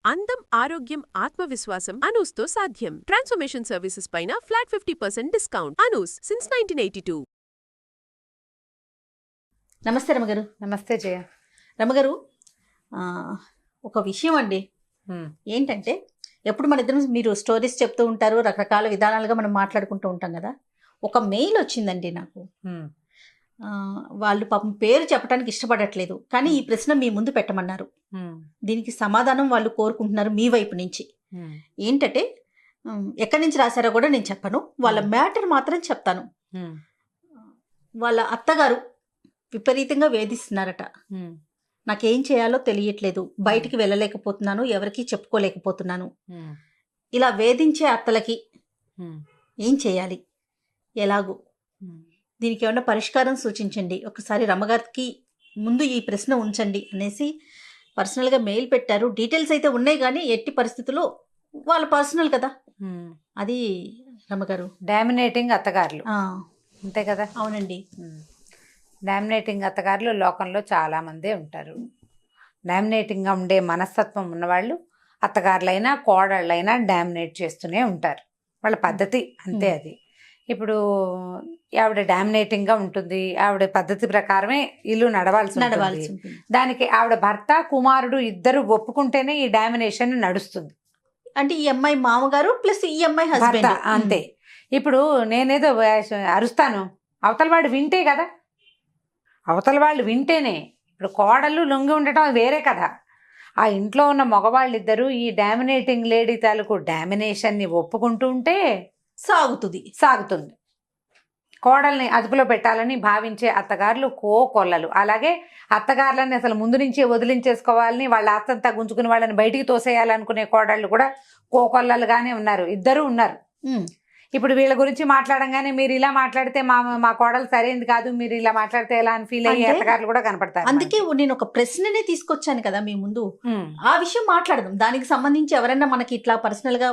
అందం, ఆరోగ్యం, ఆత్మవిశ్వాసం అనూస్తో సాధ్యం. ట్రాన్స్ఫర్మేషన్ సర్వీసెస్ పైన ఫ్లాట్ 50% డిస్కౌంట్. అనూస్ సిన్స్ 1982. నమస్తే రమగారు. నమస్తే జయ. రమగారు, ఒక విషయం అండి. ఏంటంటే ఎప్పుడు మన ఇద్దరం మీరు స్టోరీస్ చెప్తూ ఉంటారు, రకరకాల విధానాలుగా మనం మాట్లాడుకుంటూ ఉంటాం కదా. ఒక మెయిల్ వచ్చిందండి నాకు. వాళ్ళు పాపం పేరు చెప్పడానికి ఇష్టపడట్లేదు, కానీ ఈ ప్రశ్న మీ ముందు పెట్టమన్నారు. దీనికి సమాధానం వాళ్ళు కోరుకుంటున్నారు మీ వైపు నుంచి. ఏంటంటే ఎక్కడి నుంచి రాశారో కూడా నేను చెప్పను, వాళ్ళ మ్యాటర్ మాత్రం చెప్తాను. వాళ్ళ అత్తగారు విపరీతంగా వేధిస్తున్నారట. నాకేం చేయాలో తెలియట్లేదు, బయటికి వెళ్ళలేకపోతున్నాను, ఎవరికి చెప్పుకోలేకపోతున్నాను. ఇలా వేధించే అత్తలకి ఏం చేయాలి, ఎలాగూ దీనికి ఏమన్నా పరిష్కారం సూచించండి, ఒకసారి రమగారికి ముందు ఈ ప్రశ్న ఉంచండి అనేసి పర్సనల్గా మెయిల్ పెట్టారు. డీటెయిల్స్ అయితే ఉన్నాయి, కానీ ఎట్టి పరిస్థితుల్లో వాళ్ళ పర్సనల్ కదా అది. రమగారు, డామినేటింగ్ అత్తగారులు అంతే కదా? అవునండి. డామినేటింగ్ అత్తగారులు లోకంలో చాలామందే ఉంటారు. డామినేటింగ్గా ఉండే మనస్తత్వం ఉన్నవాళ్ళు అత్తగారులైనా కోడళ్ళైనా డామినేట్ చేస్తూనే ఉంటారు. వాళ్ళ పద్ధతి అంతే అది. ఇప్పుడు ఆవిడ డామినేటింగ్గా ఉంటుంది, ఆవిడ పద్ధతి ప్రకారమే ఇల్లు నడవాల్సి దానికి ఆవిడ భర్త కుమారుడు ఇద్దరు ఒప్పుకుంటేనే ఈ డామినేషన్ నడుస్తుంది. అంటే ఈ అమ్మాయి మామగారు ప్లస్ ఈ అమ్మాయి హస్బెండ్ అంతే. ఇప్పుడు నేనేదో అరుస్తాను, అవతల వాడు వింటే కదా, అవతల వాళ్ళు వింటేనే. ఇప్పుడు కోడళ్ళు లొంగి ఉండటం వేరే కదా. ఆ ఇంట్లో ఉన్న మగవాళ్ళిద్దరూ ఈ డామినేటింగ్ లేడీ తాలూకు డామినేషన్ని ఒప్పుకుంటూ ఉంటే సాగుతుంది. కోడల్ని అదుపులో పెట్టాలని భావించే అత్తగారులు కోకొల్లలు. అలాగే అత్తగారులని అసలు ముందు నుంచి వదిలించేసుకోవాలని, వాళ్ళ ఆస్తంతా గుంజుకుని వాళ్ళని బయటికి తోసేయాలనుకునే కోడళ్ళు కూడా కోకొల్లలుగానే ఉన్నారు, ఇద్దరు ఉన్నారు. ఇప్పుడు వీళ్ళ గురించి మాట్లాడంగానే మీరు ఇలా మాట్లాడితే మా కోడలు సరైనది కాదు, మీరు ఇలా మాట్లాడితే ఎలా అని ఫీల్ అయ్యే అత్తగారులు కూడా కనపడతారు. అందుకే నేను ఒక ప్రశ్ననే తీసుకొచ్చాను కదా మీ ముందు, ఆ విషయం మాట్లాడదాం. దానికి సంబంధించి ఎవరైనా మనకి ఇట్లా పర్సనల్ గా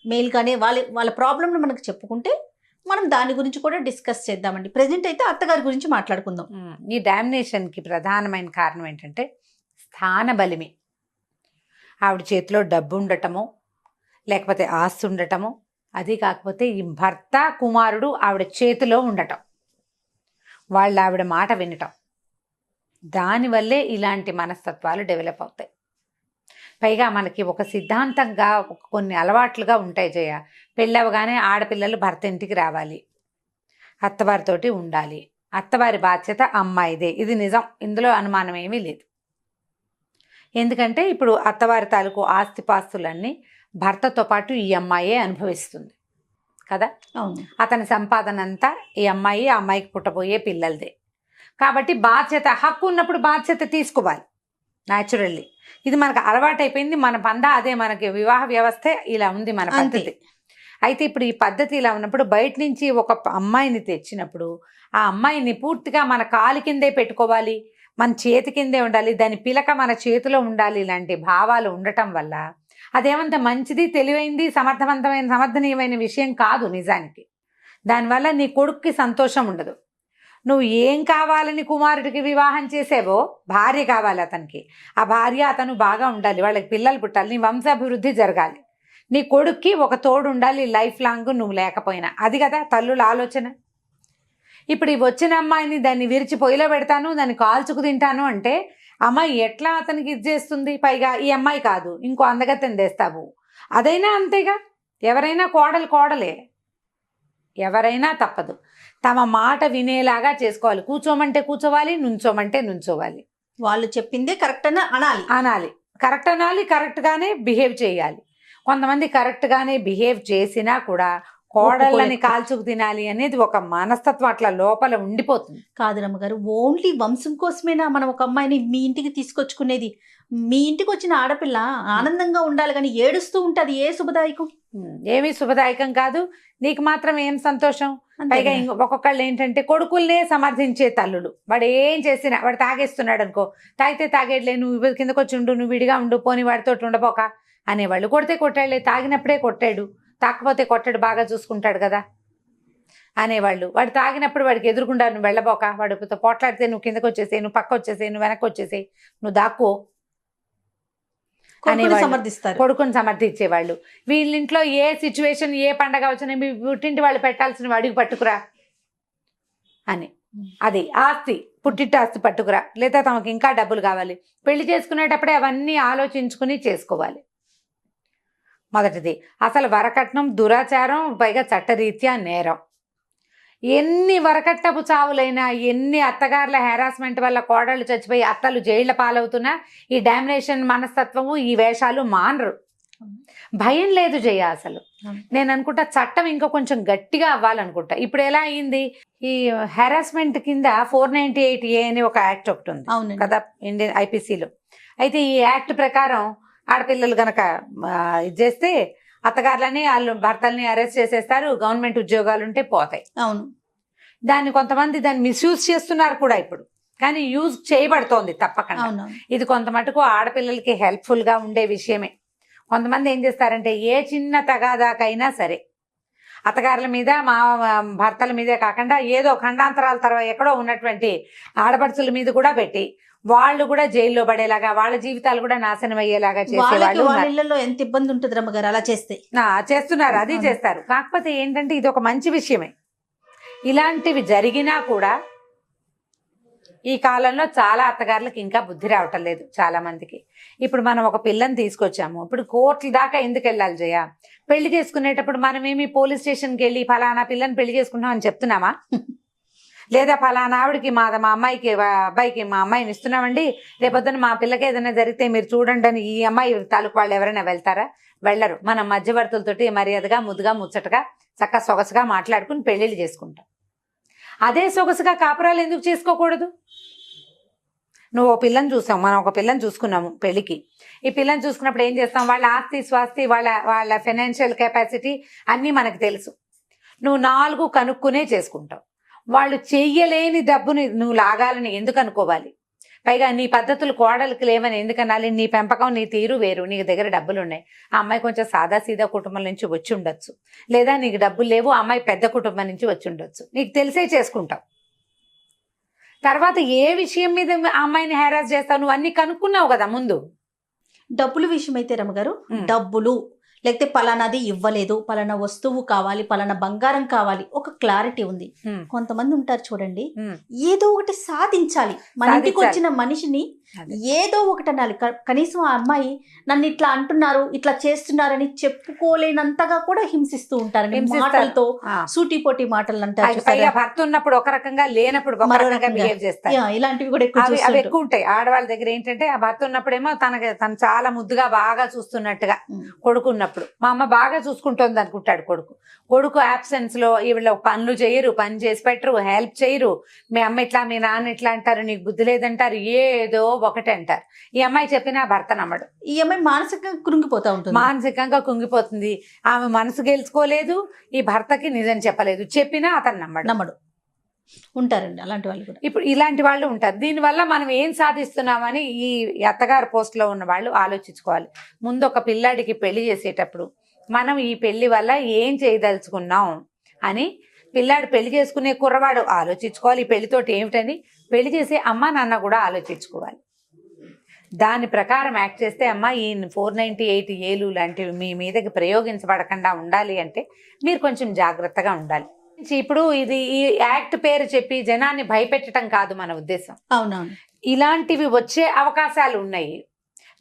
మెయిల్ కానీ వాళ్ళ ప్రాబ్లమ్ మనకు చెప్పుకుంటే మనం దాని గురించి కూడా డిస్కస్ చేద్దామండి. ప్రెజెంట్ అయితే అత్తగారి గురించి మాట్లాడుకుందాం. ఈ డామినేషన్కి ప్రధానమైన కారణం ఏంటంటే స్థాన బలిమి. ఆవిడ చేతిలో డబ్బు ఉండటము, లేకపోతే ఆస్తి ఉండటము, అది కాకపోతే ఈ భర్త కుమారుడు ఆవిడ చేతిలో ఉండటం, వాళ్ళు ఆవిడ మాట వినటం, దానివల్లే ఇలాంటి మనస్తత్వాలు డెవలప్ అవుతాయి. పైగా మనకి ఒక సిద్ధాంతంగా కొన్ని అలవాట్లుగా ఉంటాయి జయ. పెళ్ళవగానే ఆడపిల్లలు భర్త ఇంటికి రావాలి, అత్తవారితోటి ఉండాలి, అత్తవారి బాధ్యత అమ్మాయిదే. ఇది నిజం, ఇందులో అనుమానం ఏమీ లేదు. ఎందుకంటే ఇప్పుడు అత్తవారి తాలూకు ఆస్తిపాస్తులన్నీ భర్తతో పాటు ఈ అమ్మాయే అనుభవిస్తుంది కదా. అతని సంపాదన అంతా ఈ అమ్మాయి, ఆ అమ్మాయికి పుట్టబోయే పిల్లలదే. కాబట్టి బాధ్యత, హక్కు ఉన్నప్పుడు బాధ్యత తీసుకోవాలి న్యాచురల్లీ. ఇది మనకు అలవాటైపోయింది, మన పందా అదే, మనకి వివాహ వ్యవస్థ ఇలా ఉంది, మన పద్ధతి. అయితే ఇప్పుడు ఈ పద్ధతి ఇలా ఉన్నప్పుడు బయట నుంచి ఒక అమ్మాయిని తెచ్చినప్పుడు ఆ అమ్మాయిని పూర్తిగా మన కాలు కిందే పెట్టుకోవాలి, మన చేతి కిందే ఉండాలి, దాని పిలక మన చేతిలో ఉండాలి, ఇలాంటి భావాలు ఉండటం వల్ల అదేమంత మంచిది, తెలివైంది, సమర్థనీయమైన విషయం కాదు నిజానికి. దానివల్ల నీ కొడుక్కి సంతోషం ఉండదు. నువ్వు ఏం కావాలని కుమారుడికి వివాహం చేసేవో, భార్య కావాలి అతనికి, ఆ భార్య అతను బాగా ఉండాలి, వాళ్ళకి పిల్లలు పుట్టాలి, నీ వంశాభివృద్ధి జరగాలి, నీ కొడుక్కి ఒక తోడు ఉండాలి లైఫ్ లాంగ్ నువ్వు లేకపోయినా. అది కదా తల్లుల ఆలోచన. ఇప్పుడు ఈ వచ్చిన అమ్మాయిని దాన్ని విరిచి పొయ్యిలో పెడతాను, దాన్ని కాల్చుకు తింటాను అంటే అమ్మాయి ఎట్లా అతనికి ఇది చేస్తుంది? పైగా ఈ అమ్మాయి కాదు, ఇంకో అందగత్తెని తెస్తావు, అదైనా అంతేగా. ఎవరైనా కోడలే, ఎవరైనా తప్పదు, తమ మాట వినేలాగా చేసుకోవాలి. కూర్చోమంటే కూర్చోవాలి, నుంచోమంటే నుంచోవాలి, వాళ్ళు చెప్పిందే కరెక్ట్ అని అనాలి, కరెక్ట్ అనాలి, కరెక్ట్గానే బిహేవ్ చేయాలి. కొంతమంది కరెక్ట్గానే బిహేవ్ చేసినా కూడా కోడళ్ళని కాల్చుకు తినాలి అనేది ఒక మనస్తత్వం అట్లా లోపల ఉండిపోతుంది. కాదు రమ్మగారు, ఓన్లీ వంశం కోసమేనా మనం ఒక అమ్మాయిని మీ ఇంటికి తీసుకొచ్చుకునేది? మీ ఇంటికి వచ్చిన ఆడపిల్ల ఆనందంగా ఉండాలి, కానీ ఏడుస్తూ ఉంటుంది, ఏ శుభదాయకం? ఏమీ శుభదాయకం కాదు. నీకు మాత్రం ఏం సంతోషం? పైగా ఒక్కొక్కళ్ళు ఏంటంటే కొడుకుల్నే సమర్థించే తల్లులు. వాడు ఏం చేసినా, వాడు తాగేస్తున్నాడు అనుకో, తాగితే తాగేట్లే, నువ్వు కిందకు వచ్చి ఉండు, నువ్వు విడిగా ఉండు, పోని వాడితో ఉండబోక అనేవాళ్ళు. కొడితే కొట్టాడులే, తాగినప్పుడే కొట్టాడు, తాకపోతే కొట్టాడు, బాగా చూసుకుంటాడు కదా అనేవాళ్ళు. వాడు తాగినప్పుడు వాడికి ఎదురుకుండా నువ్వు వెళ్ళబోక, వాడితో పోట్లాడితే నువ్వు కిందకు వచ్చేసే, నువ్వు పక్క వచ్చేసే, నువ్వు వెనక్కి వచ్చేసే, నువ్వు దాక్కో అనేవాళ్ళు. సమర్థిస్తారు. కొడుకుని సమర్థించేవాళ్ళు. వీళ్ళింట్లో ఏ సిచ్యువేషన్ ఏ పండగ వచ్చినా మీ పుట్టింటి వాళ్ళు పెట్టాల్సిన అడిగి పట్టుకురా అని. అది ఆస్తి, పుట్టింటి ఆస్తి పట్టుకురా, లేదా తమకు ఇంకా డబ్బులు కావాలి. పెళ్లి చేసుకునేటప్పుడే అవన్నీ ఆలోచించుకుని చేసుకోవాలి. మొదటిది అసలు వరకట్నం దురాచారం, పైగా చట్టరీత్యా నేరం. ఎన్ని వరకట్నపు చావులైనా, ఎన్ని అత్తగారుల హెరాస్మెంట్ వల్ల కోడళ్ళు చచ్చిపోయి అత్తలు జైళ్ల పాలవుతున్నా ఈ డామినేషన్ మనస్తత్వము, ఈ వేషాలు మానరు. భయం లేదు జయ. అసలు నేను అనుకుంటా చట్టం ఇంకా కొంచెం గట్టిగా అవ్వాలనుకుంటా. ఇప్పుడు ఎలా అయింది, ఈ హెరాస్మెంట్ కింద 498A అని ఒక యాక్ట్ ఒకటి ఉంది కదా ఇండియన్ ఐపీసీలో. అయితే ఈ యాక్ట్ ప్రకారం ఆడపిల్లలు గనక ఇది చేస్తే అత్తగారులని వాళ్ళు భర్తల్ని అరెస్ట్ చేసేస్తారు, గవర్నమెంట్ ఉద్యోగాలు ఉంటే పోతాయి. అవును. కొంతమంది దాన్ని మిస్యూజ్ చేస్తున్నారు కూడా ఇప్పుడు, కానీ యూజ్ చేయబడుతోంది తప్పకుండా. ఇది కొంత మటుకు ఆడపిల్లలకి హెల్ప్ఫుల్ గా ఉండే విషయమే. కొంతమంది ఏం చేస్తారంటే ఏ చిన్న తగాదాకైనా సరే అత్తగారుల మీద మా భర్తల మీదే కాకుండా ఏదో ఖండాంతరాల తర్వాత ఎక్కడో ఉన్నటువంటి ఆడపడుచుల మీద కూడా పెట్టి వాళ్ళు కూడా జైల్లో పడేలాగా, వాళ్ళ జీవితాలు కూడా నాశనం అయ్యేలాగా చేసేవాళ్ళు. వాళ్ళలో ఎంత ఇబ్బంది ఉంటుంది రమ్మగారు అలా చేస్తే. చేస్తున్నారు, అది చేస్తారు. కాకపోతే ఏంటంటే ఇది ఒక మంచి విషయమే. ఇలాంటివి జరిగినా కూడా ఈ కాలంలో చాలా అత్తగారులకు ఇంకా బుద్ధి రావటం లేదు చాలా మందికి. ఇప్పుడు మనం ఒక పిల్లని తీసుకొచ్చాము, ఇప్పుడు కోర్టుల దాకా ఎందుకు వెళ్ళాలి జయ? పెళ్లి చేసుకునేటప్పుడు మనమేమి పోలీస్ స్టేషన్కి వెళ్ళి ఫలానా పిల్లని పెళ్లి చేసుకుంటాం అని చెప్తున్నామా? లేదా ఫలానా ఆవిడకి మా అమ్మాయికి అబ్బాయికి మా అమ్మాయిని ఇస్తున్నామండి, రేపొద్దున మా పిల్లకి ఏదైనా జరిగితే మీరు చూడండి అని ఈ అమ్మాయి తాలూకు వాళ్ళు ఎవరైనా వెళ్తారా? వెళ్ళరు. మనం మధ్యవర్తులతోటి మర్యాదగా ముద్దుగా ముచ్చటగా చక్కగా సొగసుగా మాట్లాడుకుని పెళ్లిళ్ళు చేసుకుంటాం. అదే సొగసుగా కాపురాలు ఎందుకు చేసుకోకూడదు? నువ్వు ఓ పిల్లని చూసాం, మనం ఒక పిల్లని చూసుకున్నాము పెళ్లికి. ఈ పిల్లని చూసుకున్నప్పుడు ఏం చేస్తాం, వాళ్ళ ఆస్తి స్వాస్తి, వాళ్ళ ఫైనాన్షియల్ కెపాసిటీ అన్నీ మనకు తెలుసు. నువ్వు 4 కనుక్కునే చేసుకుంటావు. వాళ్ళు చెయ్యలేని డబ్బుని నువ్వు లాగాలని ఎందుకు అనుకోవాలి? పైగా నీ పద్ధతులు కోడలికి లేవని ఎందుకనాలి? నీ పెంపకం, నీ తీరు వేరు. నీకు దగ్గర డబ్బులు ఉన్నాయి. ఆ అమ్మాయి కొంచెం సాదాసీదా కుటుంబం నుంచి వచ్చి ఉండొచ్చు, లేదా నీకు డబ్బులు లేవు, ఆ అమ్మాయి పెద్ద కుటుంబం నుంచి వచ్చి ఉండొచ్చు. నీకు తెలిసే చేసుకుంటావు. తర్వాత ఏ విషయం మీద ఆ అమ్మాయిని హెరాస్ చేస్తావు? నువ్వు అన్ని కనుక్కున్నావు కదా ముందు. డబ్బుల విషయం అయితే రమ్మగారు, డబ్బులు లేకపోతే పలానాది ఇవ్వలేదు, పలానా వస్తువు కావాలి, పలానా బంగారం కావాలి, ఒక క్లారిటీ ఉంది. కొంతమంది ఉంటారు చూడండి, ఏదో ఒకటి సాధించాలి. మన ఇంటికి వచ్చిన మనిషిని ఏదో ఒకటి అనాలి. కనీసం ఆ అమ్మాయి నన్ను ఇట్లా అంటున్నారు, ఇట్లా చేస్తున్నారని చెప్పుకోలేనంతగా కూడా హింసిస్తూ ఉంటారు. మాటలతో సూటిపోటి మాటలు అంటారు. భర్త ఉన్నప్పుడు ఒక రకంగా, లేనప్పుడు మరో రకంగా బిహేవ్ చేస్తారు. ఇలాంటివి కూడా అవి ఎక్కువ ఉంటాయి ఆడవాళ్ళ దగ్గర. ఏంటంటే ఆ భర్త ఉన్నప్పుడేమో తను చాలా ముద్దుగా బాగా చూస్తున్నట్టుగా, కొడుకున్నప్పుడు మా అమ్మ బాగా చూసుకుంటోంది అనుకుంటాడు కొడుకు అబ్సెన్స్ లో ఈవిడ పనులు చేయరు, పని చేసి పెట్టరు, హెల్ప్ చేయరు. మీ అమ్మ ఇట్లా, మీ నాన్న ఇట్లా అంటారు, నీకు బుద్ధి లేదంటారు, ఏదో ఒకటి అంటారు. ఈ అమ్మాయి చెప్పినా భర్త నమ్మడు. ఈ అమ్మాయి మానసికంగా కృంగిపోతా ఉంటుంది. మానసికంగా కుంగిపోతుంది. ఆమె మనసు గెలుచుకోలేదు, ఈ భర్తకి నిజం చెప్పలేదు, చెప్పినా అతను నమ్మడు. ఉంటారండి అలాంటి వాళ్ళు కూడా. ఇప్పుడు ఇలాంటి వాళ్ళు ఉంటారు. దీనివల్ల మనం ఏం సాధిస్తున్నామని ఈ అత్తగారు పోస్ట్ లో ఉన్న వాళ్ళు ఆలోచించుకోవాలి. ముందు ఒక పిల్లాడికి పెళ్లి చేసేటప్పుడు మనం ఈ పెళ్లి వల్ల ఏం చేయదలుచుకున్నాం అని పిల్లాడు పెళ్లి చేసుకునే కుర్రవాడు ఆలోచించుకోవాలి. ఈ పెళ్లితోటి ఏమిటని పెళ్లి చేసే అమ్మ నాన్న కూడా ఆలోచించుకోవాలి. దాని ప్రకారం యాక్ట్ చేస్తే అమ్మ ఈ 498A లాంటివి మీ మీదకి ప్రయోగించబడకుండా ఉండాలి అంటే మీరు కొంచెం జాగ్రత్తగా ఉండాలి. ఇప్పుడు ఇది ఈ యాక్ట్ పేరు చెప్పి జనాన్ని భయపెట్టడం కాదు మన ఉద్దేశం. అవునవును. ఇలాంటివి వచ్చే అవకాశాలు ఉన్నాయి.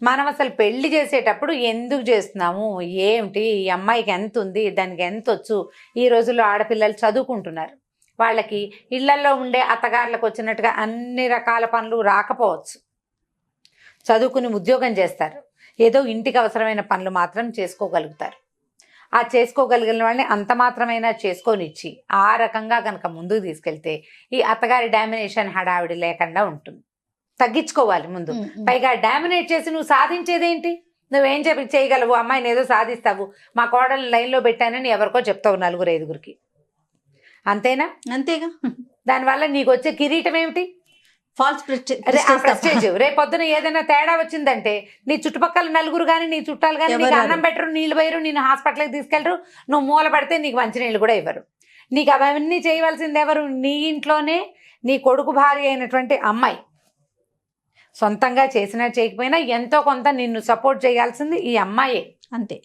మనం అసలు పెళ్లి చేసేటప్పుడు ఎందుకు చేస్తున్నాము, ఏమిటి, ఈ అమ్మాయికి ఎంత ఉంది, దానికి ఎంత వచ్చు. ఈ రోజుల్లో ఆడపిల్లలు చదువుకుంటున్నారు, వాళ్ళకి ఇళ్లల్లో ఉండే అత్తగారులకు వచ్చినట్టుగా అన్ని రకాల పనులు రాకపోవచ్చు. చదువుకుని ఉద్యోగం చేస్తారు, ఏదో ఇంటికి అవసరమైన పనులు మాత్రం చేసుకోగలుగుతారు. ఆ చేసుకోగలిగిన వాళ్ళని అంత మాత్రమైనా చేసుకొనిచ్చి ఆ రకంగా కనుక ముందుకు తీసుకెళ్తే ఈ అత్తగారి డామినేషన్ హడావిడి లేకుండా ఉంటుంది. తగ్గించుకోవాలి ముందు. పైగా డామినేట్ చేసి నువ్వు సాధించేదేంటి? నువ్వేం చేయగలవు? అమ్మాయిని ఏదో సాధిస్తావు, మా కోడలు లైన్లో పెట్టానని ఎవరికో చెప్తావు 4-5 అంతేనా? అంతేగా. దానివల్ల నీకు వచ్చే కిరీటం ఏమిటి? False prestige. రేపొద్దున ఏదైనా తేడా వచ్చిందంటే నీ చుట్టుపక్కల నలుగురు కానీ, నీ చుట్టాలు కానీ నీకు అన్నం పెట్టరు, నీళ్లు పోయరు, నేను హాస్పిటల్కి తీసుకెళ్లరు, నువ్వు మూల పడితే నీకు మంచినీళ్ళు కూడా ఇవ్వరు. నీకు అవన్నీ చేయవలసింది ఎవరు? నీ ఇంట్లోనే నీ కొడుకు భార్య అయినటువంటి అమ్మాయి. సొంతంగా చేసినా చేయకపోయినా ఎంతో కొంత నిన్ను సపోర్ట్ చేయాల్సింది ఈ అమ్మాయే. అంతే.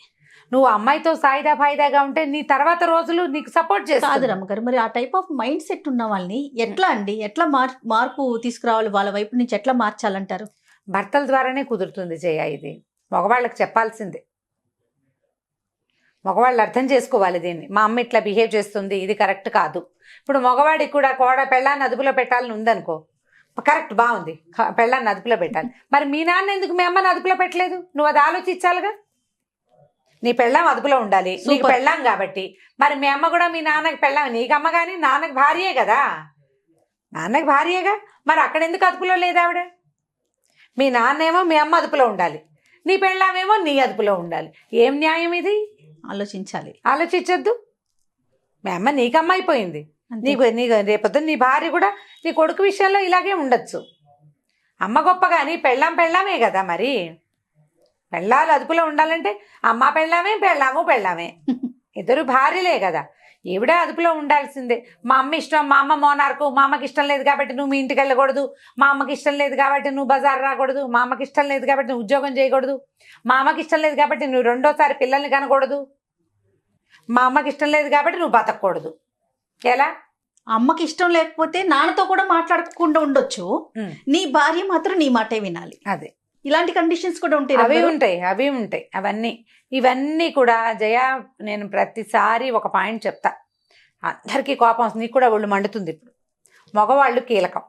నువ్వు అమ్మాయితో సాయిదా ఫాయిదాగా ఉంటే నీ తర్వాత రోజులు నీకు సపోర్ట్ కాదు చేస్తుంది. రమ్మగారు, మరి ఆ టైప్ ఆఫ్ మైండ్ సెట్ ఉన్న వాళ్ళని ఎట్లా అండి, ఎట్లా మార్పు తీసుకురావాలి, వాళ్ళ వైపు నుంచి ఎట్లా మార్చాలంటారు? భర్తల ద్వారానే కుదురుతుంది జయ. ఇది మగవాళ్ళకి చెప్పాల్సిందే. మగవాళ్ళు అర్థం చేసుకోవాలి దీన్ని. మా అమ్మ ఇట్లా బిహేవ్ చేస్తుంది, ఇది కరెక్ట్ కాదు. ఇప్పుడు మగవాడికి కూడా పెళ్ళాన్ని అదుపులో పెట్టాలని ఉందనుకో, కరెక్ట్, బాగుంది, పెళ్ళాన్ని అదుపులో పెట్టాలి. మరి మీ నాన్న ఎందుకు మీ అమ్మని అదుపులో పెట్టలేదు? నువ్వు అది ఆలోచించాలిగా. నీ పెళ్ళాం అదుపులో ఉండాలి, నీకు పెళ్ళాం కాబట్టి. మరి మీ అమ్మ కూడా మీ నాన్నకి పెళ్ళాం, నీకు అమ్మ కానీ నాన్నకి భార్యే కదా, నాన్నకి భార్యేగా. మరి అక్కడ ఎందుకు అదుపులో లేదు ఆవిడ? మీ నాన్నేమో మీ అమ్మ అదుపులో ఉండాలి, నీ పెళ్ళామేమో నీ అదుపులో ఉండాలి. ఏం న్యాయం ఇది? ఆలోచించాలి. ఆలోచించద్దు. మీ అమ్మ నీకు అమ్మ అయిపోయింది, నీకు రేపొద్దున నీ భార్య కూడా నీ కొడుకు విషయంలో ఇలాగే ఉండొచ్చు. అమ్మ గొప్ప కానీ పెళ్ళామే కదా. మరి పెళ్ళాలు అదుపులో ఉండాలంటే అమ్మ పెళ్ళామే, పెళ్ళామే ఇద్దరు భార్యలే కదా. ఈవిడ అదుపులో ఉండాల్సిందే. మా అమ్మ ఇష్టం, మా అమ్మ మోనార్కు, మా అమ్మకి ఇష్టం లేదు కాబట్టి నువ్వు మీ ఇంటికి వెళ్ళకూడదు, మా అమ్మకి ఇష్టం లేదు కాబట్టి నువ్వు బజార్ రాకూడదు, మా అమ్మకి ఇష్టం లేదు కాబట్టి నువ్వు ఉద్యోగం చేయకూడదు, మా అమ్మకి ఇష్టం లేదు కాబట్టి నువ్వు రెండోసారి పిల్లల్ని కనకూడదు, మా అమ్మకి ఇష్టం లేదు కాబట్టి నువ్వు బతకూడదు. ఎలా? అమ్మకి ఇష్టం లేకపోతే నాన్నతో కూడా మాట్లాడకుండా ఉండొచ్చు, నీ భార్య మాత్రం నీ మాటే వినాలి. అదే, ఇలాంటి కండిషన్స్ కూడా ఉంటాయి. అవి ఉంటాయి. ఇవన్నీ కూడా జయ, నేను ప్రతిసారి ఒక పాయింట్ చెప్తా, అందరికీ కోపం వస్తుంది, నీకు కూడా ఒళ్ళు మండుతుంది. ఇప్పుడు మగవాళ్ళు కీలకం.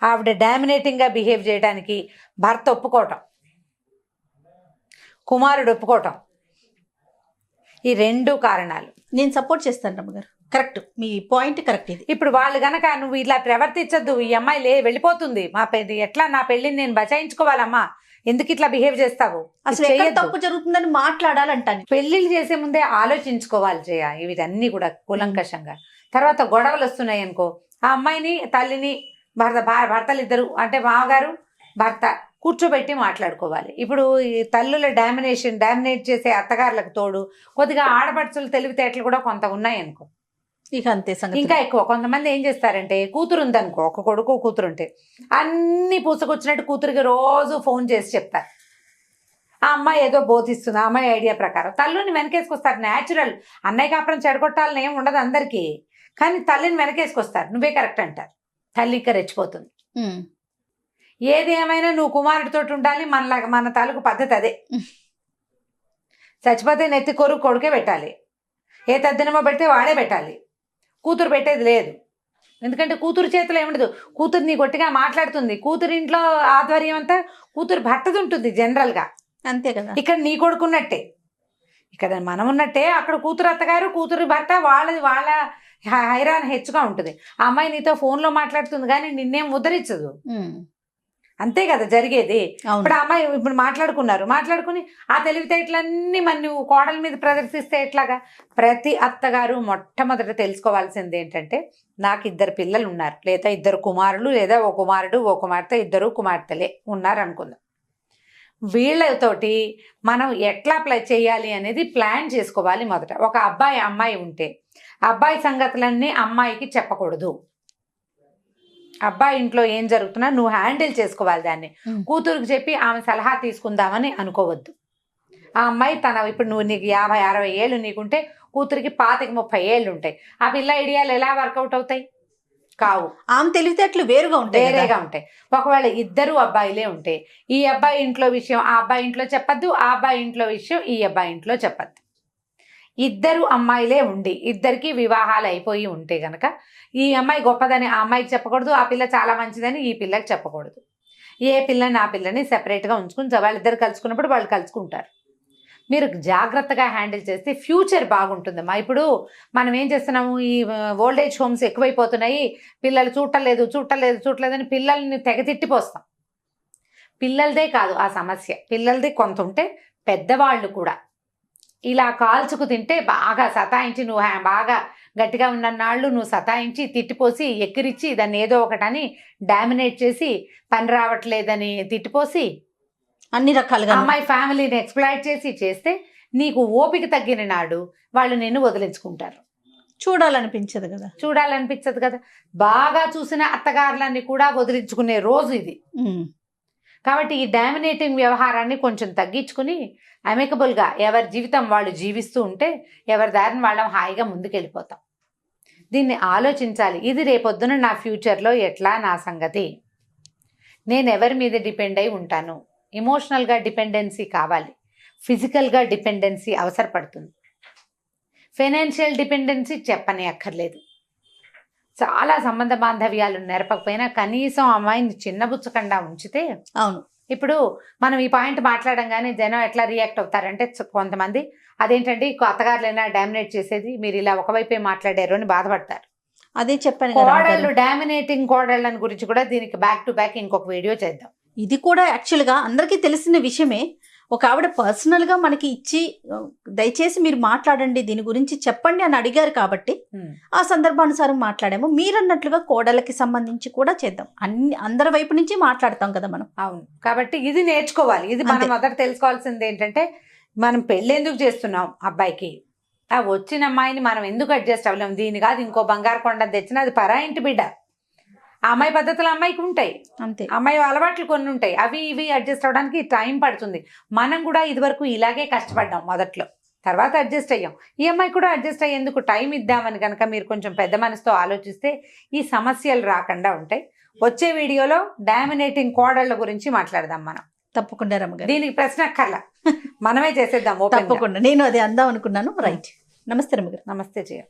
ఆవిడ డామినేటింగ్గా బిహేవ్ చేయడానికి భర్త ఒప్పుకోవటం, కుమారుడు ఒప్పుకోవటం, ఈ రెండు కారణాలు. నేను సపోర్ట్ చేస్తాను రమ్మగారు, కరెక్ట్, మీ పాయింట్ కరెక్ట్. ఇది ఇప్పుడు వాళ్ళు గనక నువ్వు ఇలా ప్రవర్తించద్దు, ఈ అమ్మాయి వెళ్ళిపోతుంది, ఎట్లా నా పెళ్ళిని నేను బచాయించుకోవాలమ్మా, ఎందుకు ఇట్లా బిహేవ్ చేస్తావు, అసలు ఎక్కడ తప్పు జరుగుతుందని మాట్లాడాలంటాను. పెళ్లిళ్ళు చేసే ముందే ఆలోచించుకోవాలి జయ, ఇవన్నీ కూడా కూలంకషంగా. తర్వాత గొడవలు వస్తున్నాయి అనుకో, ఆ అమ్మాయిని తల్లిని భర్తలు ఇద్దరు అంటే మామగారు భర్త కూర్చోబెట్టి మాట్లాడుకోవాలి. ఇప్పుడు ఈ తల్లుల డామినేట్ చేసే అత్తగారులకు తోడు కొద్దిగా ఆడపడుచులు తెలివితేటలు కూడా కొంత ఉన్నాయనుకో, ఇక అంతే సంగతి. ఇంకా ఎక్కువ. కొంతమంది ఏం చేస్తారంటే, కూతురు ఉందనుకో, ఒక కొడుకు కూతురు ఉంటే అన్ని పూసకొచ్చినట్టు కూతురికి రోజు ఫోన్ చేసి చెప్తారు. ఆ అమ్మాయి ఏదో బోధిస్తుంది, ఆ అమ్మాయి ఐడియా ప్రకారం తల్లిని వెనకేసుకొస్తారు. న్యాచురల్, అన్నయ్య కాపురం చెడగొట్టాలని ఏం ఉండదు అందరికీ, కానీ తల్లిని వెనకేసుకొస్తారు. నువ్వే కరెక్ట్ అంటారు, తల్లి ఇంకా రెచ్చిపోతుంది. ఏది ఏమైనా నువ్వు కుమారుడితోటి ఉండాలి, మన తాలూకు పద్ధతి అదే. చచ్చిపోతే నెత్తి కొడుకే పెట్టాలి, ఏ తద్దినమో పెడితే వాడే పెట్టాలి, కూతురు పెట్టేది లేదు. ఎందుకంటే కూతురు చేతిలో ఏముండదు, కూతురు నీ గట్టిగా మాట్లాడుతుంది, కూతురు ఇంట్లో ఆధ్వర్యం అంతా కూతురు భర్తది ఉంటుంది జనరల్గా, అంతే కదా. ఇక్కడ నీ కొడుకున్నట్టే, ఇక్కడ మనం ఉన్నట్టే అక్కడ కూతురు అత్తగారు కూతురు భర్త వాళ్ళ హైరాన్ హెచ్చుగా ఉంటుంది. ఆ అమ్మాయి నీతో ఫోన్లో మాట్లాడుతుంది కానీ నిన్నేం ఉద్ధరించదు, అంతే కదా జరిగేది. ఇప్పుడు అమ్మాయి ఇప్పుడు మాట్లాడుకుని ఆ తెలివితేటలన్నీ మరి నువ్వు కోడల మీద ప్రదర్శిస్తే ఎట్లాగా? ప్రతి అత్తగారు మొట్టమొదట తెలుసుకోవాల్సింది ఏంటంటే, నాకు 2 పిల్లలు ఉన్నారు, లేదా 2 కుమారులు, లేదా ఓ కుమారుడు ఓ కుమార్తె, 2 కుమార్తెలే ఉన్నారు అనుకుందాం. వీళ్ళతోటి మనం ఎట్లా చేయాలి అనేది ప్లాన్ చేసుకోవాలి మొదట. ఒక అమ్మాయి ఉంటే అబ్బాయి సంగతులన్నీ అమ్మాయికి చెప్పకూడదు. అబ్బాయి ఇంట్లో ఏం జరుగుతున్నా నువ్వు హ్యాండిల్ చేసుకోవాలి దాన్ని. కూతురుకి చెప్పి ఆమె సలహా తీసుకుందామని అనుకోవద్దు. ఆ అమ్మాయి ఇప్పుడు నీకు 50-60 ఏళ్ళు నీకుంటే కూతురికి 25-30 ఏళ్ళు ఉంటాయి. ఆ పిల్ల ఐడియాలు ఎలా వర్కౌట్ అవుతాయి? కావు. ఆమె తెలివితేటలు వేరుగా ఉంటాయి. ఒకవేళ 2 అబ్బాయిలే ఉంటే ఈ అబ్బాయి ఇంట్లో విషయం ఆ అబ్బాయి ఇంట్లో చెప్పద్దు, ఆ అబ్బాయి ఇంట్లో విషయం ఈ అబ్బాయి ఇంట్లో చెప్పద్దు. 2 అమ్మాయిలే ఉండి 2కి వివాహాలు అయిపోయి ఉంటే గనక ఈ అమ్మాయి గొప్పదని ఆ అమ్మాయికి చెప్పకూడదు, ఆ పిల్ల చాలా మంచిదని ఈ పిల్లకి చెప్పకూడదు. ఏ పిల్లని ఆ పిల్లని సెపరేట్గా ఉంచుకుని వాళ్ళిద్దరు కలుసుకున్నప్పుడు వాళ్ళు కలుసుకుంటారు. మీరు జాగ్రత్తగా హ్యాండిల్ చేస్తే ఫ్యూచర్ బాగుంటుందమ్మా. ఇప్పుడు మనం ఏం చేస్తున్నాము, ఈ ఓల్డ్ ఏజ్ హోమ్స్ ఎక్కువైపోతున్నాయి, పిల్లలు చూడలేదని పిల్లల్ని తెగతిట్టిపోస్తాం. పిల్లలదే కాదు ఆ సమస్య, పిల్లలది కొంత ఉంటే పెద్దవాళ్ళు కూడా ఇలా కాల్చుకు తింటే బాగా సతాయించి, నువ్వు బాగా గట్టిగా ఉన్నన్నాళ్ళు నువ్వు సతాయించి తిట్టిపోసి ఎక్కిరిచ్చి దాన్ని ఏదో ఒకటని డామినేట్ చేసి పని రావట్లేదని తిట్టిపోసి అన్ని రకాలుగా అమ్మాయి ఫ్యామిలీని ఎక్స్ప్లాయిట్ చేస్తే నీకు ఓపిక తగ్గిన నాడు వాళ్ళు నిన్ను వదిలించుకుంటారు. చూడాలనిపించదు కదా. చూడాలనిపించదు కదా. బాగా చూసిన అత్తగారులన్నీ కూడా వదిలించుకునే రోజు ఇది. కాబట్టి ఈ డామినేటింగ్ వ్యవహారాన్ని కొంచెం తగ్గించుకుని అమికబుల్గా ఎవరి జీవితం వాళ్ళు జీవిస్తూ ఉంటే ఎవరి దారిని వాళ్ళం హాయిగా ముందుకెళ్ళిపోతాం. దీన్ని ఆలోచించాలి. ఇది రేపొద్దున నా ఫ్యూచర్లో ఎట్లా నా సంగతి, నేను ఎవరి మీద డిపెండ్ అయి ఉంటాను. ఎమోషనల్గా డిపెండెన్సీ కావాలి, ఫిజికల్గా డిపెండెన్సీ అవసరపడుతుంది. ఫైనాన్షియల్ డిపెండెన్సీ చెప్పనే అక్కర్లేదు. చాలా సంబంధ బాంధవ్యాలు నెరపకపోయినా కనీసం అమ్మాయిని చిన్నబుచ్చకుండా ఉంచితే. అవును, ఇప్పుడు మనం ఈ పాయింట్ మాట్లాడంగానే జనం ఎట్లా రియాక్ట్ అవుతారంటే కొంతమంది అదేంటండి అత్తగారులైనా డామినేట్ చేసేది, మీరు ఇలా ఒకవైపే మాట్లాడారు అని బాధపడతారు. అదే చెప్పాను. కోడళ్ళు డామినేటింగ్ కోడళ్ళని గురించి కూడా దీనికి బ్యాక్ టు బ్యాక్ ఇంకొక వీడియో చేద్దాం. ఇది కూడా యాక్చువల్గా అందరికీ తెలిసిన విషయమే. ఒక ఆవిడ పర్సనల్గా మనకి ఇచ్చి దయచేసి మీరు మాట్లాడండి దీని గురించి చెప్పండి అని అడిగారు కాబట్టి ఆ సందర్భానుసారం మాట్లాడాము. మీరన్నట్లుగా కోడళ్ళకి సంబంధించి కూడా చేద్దాం. అందరి వైపు నుంచి మాట్లాడతాం కదా మనం. అవును, కాబట్టి ఇది నేర్చుకోవాలి. ఇది మనం మొదట తెలుసుకోవాల్సింది ఏంటంటే మనం పెళ్ళి ఎందుకు చేస్తున్నాం అబ్బాయికి, ఆ వచ్చిన అమ్మాయిని మనం ఎందుకు అడ్జస్ట్ అవ్వలేము. దీని కాదు ఇంకో బంగారు కొండ తెచ్చినా అది పరా ఇంటి బిడ్డ. ఆ అమ్మాయి పద్ధతులు అమ్మాయికి ఉంటాయి, అంతే. అమ్మాయి అలవాట్లు కొన్ని ఉంటాయి, అవి ఇవి అడ్జస్ట్ అవ్వడానికి టైం పడుతుంది. మనం కూడా ఇదివరకు ఇలాగే కష్టపడ్డాం మొదట్లో, తర్వాత అడ్జస్ట్ అయ్యాం. ఈ అమ్మాయి కూడా అడ్జస్ట్ అయ్యేందుకు టైం ఇద్దామని కనుక మీరు కొంచెం పెద్ద మనసుతో ఆలోచిస్తే ఈ సమస్యలు రాకుండా ఉంటాయి. వచ్చే వీడియోలో డామినేటింగ్ కోడళ్ళ గురించి మాట్లాడదాం మనం. తప్పకుండా రమ్మగారు, దీనికి ప్రశ్న అక్కర్లా, మనమే చేసేద్దాం. తప్పకుండా, నేను అది అందాం అనుకున్నాను. రైట్, నమస్తే రమ్మగారు. నమస్తే జయ.